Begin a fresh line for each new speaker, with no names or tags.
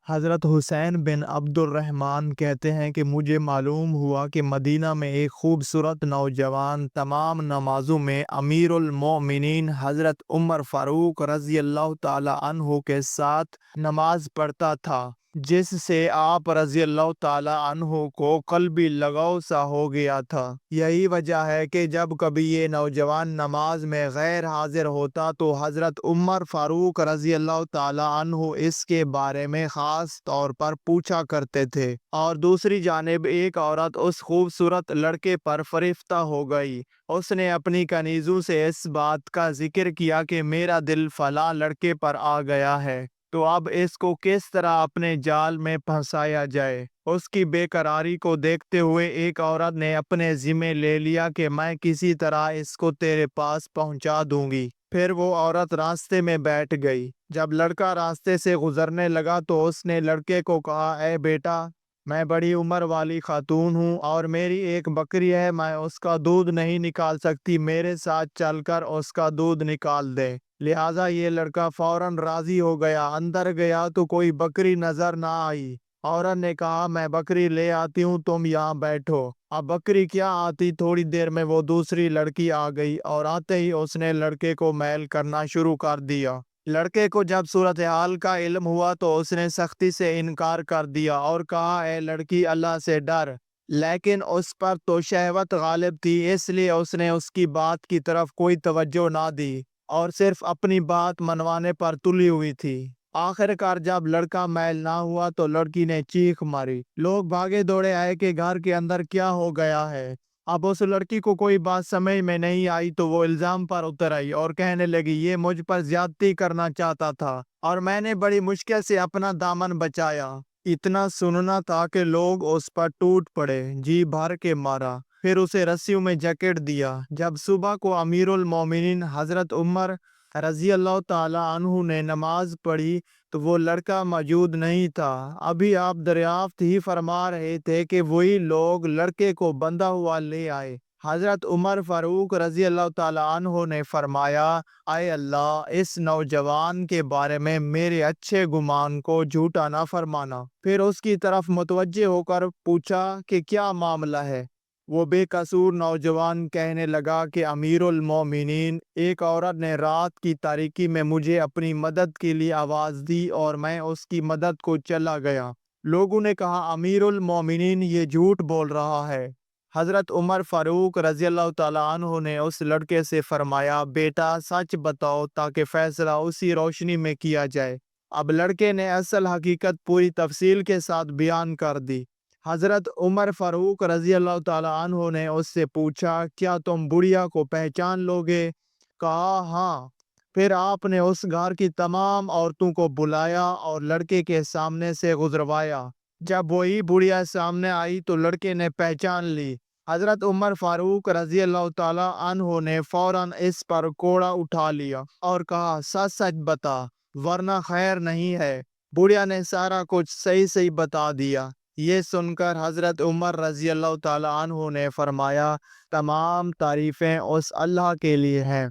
حضرت حسین بن عبد الرحمن کہتے ہیں کہ مجھے معلوم ہوا کہ مدینہ میں ایک خوبصورت نوجوان تمام نمازوں میں امیر المومنین حضرت عمر فاروق رضی اللہ تعالی عنہ کے ساتھ نماز پڑھتا تھا، جس سے آپ رضی اللہ تعالی عنہ کو قلبی لگاؤ سا ہو گیا تھا۔ یہی وجہ ہے کہ جب کبھی یہ نوجوان نماز میں غیر حاضر ہوتا تو حضرت عمر فاروق رضی اللہ تعالی عنہ اس کے بارے میں خاص طور پر پوچھا کرتے تھے۔ اور دوسری جانب ایک عورت اس خوبصورت لڑکے پر فریفتہ ہو گئی۔ اس نے اپنی کنیزوں سے اس بات کا ذکر کیا کہ میرا دل فلاں لڑکے پر آ گیا ہے، تو اب اس کو کس طرح اپنے جال میں پھنسایا جائے۔ اس کی بے قراری کو دیکھتے ہوئے ایک عورت نے اپنے ذمے لے لیا کہ میں کسی طرح اس کو تیرے پاس پہنچا دوں گی۔ پھر وہ عورت راستے میں بیٹھ گئی۔ جب لڑکا راستے سے گزرنے لگا تو اس نے لڑکے کو کہا، اے بیٹا، میں بڑی عمر والی خاتون ہوں اور میری ایک بکری ہے، میں اس کا دودھ نہیں نکال سکتی، میرے ساتھ چل کر اس کا دودھ نکال دے۔ لہٰذا یہ لڑکا فوراً راضی ہو گیا۔ اندر گیا تو کوئی بکری نظر نہ آئی۔ عورت نے کہا، میں بکری لے آتی ہوں، تم یہاں بیٹھو۔ اب بکری کیا آتی، تھوڑی دیر میں وہ دوسری لڑکی آ گئی اور آتے ہی اس نے لڑکے کو میل کرنا شروع کر دیا۔ لڑکے کو جب صورتحال کا علم ہوا تو اس نے سختی سے انکار کر دیا اور کہا، اے لڑکی، اللہ سے ڈر۔ لیکن اس پر تو شہوت غالب تھی، اس لیے اس نے اس کی بات کی طرف کوئی توجہ نہ دی اور صرف اپنی بات منوانے پر تلی ہوئی تھی۔ آخر کار جب لڑکا میل نہ ہوا تو لڑکی نے چیخ ماری۔ لوگ بھاگے دوڑے آئے کہ گھر کے اندر کیا ہو گیا ہے۔ اب اس لڑکی کو کوئی بات سمجھ میں نہیں آئی تو وہ الزام پر اتر آئی اور کہنے لگی، یہ مجھ پر زیادتی کرنا چاہتا تھا اور میں نے بڑی مشکل سے اپنا دامن بچایا۔ اتنا سننا تھا کہ لوگ اس پر ٹوٹ پڑے، جی بھر کے مارا، پھر اسے رسیوں میں جکڑ دیا۔ جب صبح کو امیر المومنین حضرت عمر رضی اللہ تعالی عنہ نے نماز پڑھی تو وہ لڑکا موجود نہیں تھا۔ ابھی آپ دریافت ہی فرما رہے تھے کہ وہی لوگ لڑکے کو بندھا ہوا لے آئے۔ حضرت عمر فاروق رضی اللہ تعالی عنہ نے فرمایا، اے اللہ، اس نوجوان کے بارے میں میرے اچھے گمان کو جھوٹا نہ فرمانا۔ پھر اس کی طرف متوجہ ہو کر پوچھا کہ کیا معاملہ ہے۔ وہ بے قصور نوجوان کہنے لگا کہ امیر المومنین، ایک عورت نے رات کی تاریکی میں مجھے اپنی مدد کے لیے آواز دی اور میں اس کی مدد کو چلا گیا۔ لوگوں نے کہا، امیر المومنین یہ جھوٹ بول رہا ہے۔ حضرت عمر فاروق رضی اللہ تعالی عنہ نے اس لڑکے سے فرمایا، بیٹا سچ بتاؤ تاکہ فیصلہ اسی روشنی میں کیا جائے۔ اب لڑکے نے اصل حقیقت پوری تفصیل کے ساتھ بیان کر دی۔ حضرت عمر فاروق رضی اللہ تعالی عنہ نے اس سے پوچھا، کیا تم بڑھیا کو پہچان لو گے؟ کہا، ہاں۔ پھر آپ نے اس گھر کی تمام عورتوں کو بلایا اور لڑکے کے سامنے سے گزروایا۔ جب وہی بڑھیا سامنے آئی تو لڑکے نے پہچان لی۔ حضرت عمر فاروق رضی اللہ تعالی عنہ نے فوراً اس پر کوڑا اٹھا لیا اور کہا، سچ سچ بتا ورنہ خیر نہیں ہے۔ بڑھیا نے سارا کچھ صحیح صحیح بتا دیا۔ یہ سن کر حضرت عمر رضی اللہ تعالی عنہ نے فرمایا، تمام تعریفیں اس اللہ کے لیے ہیں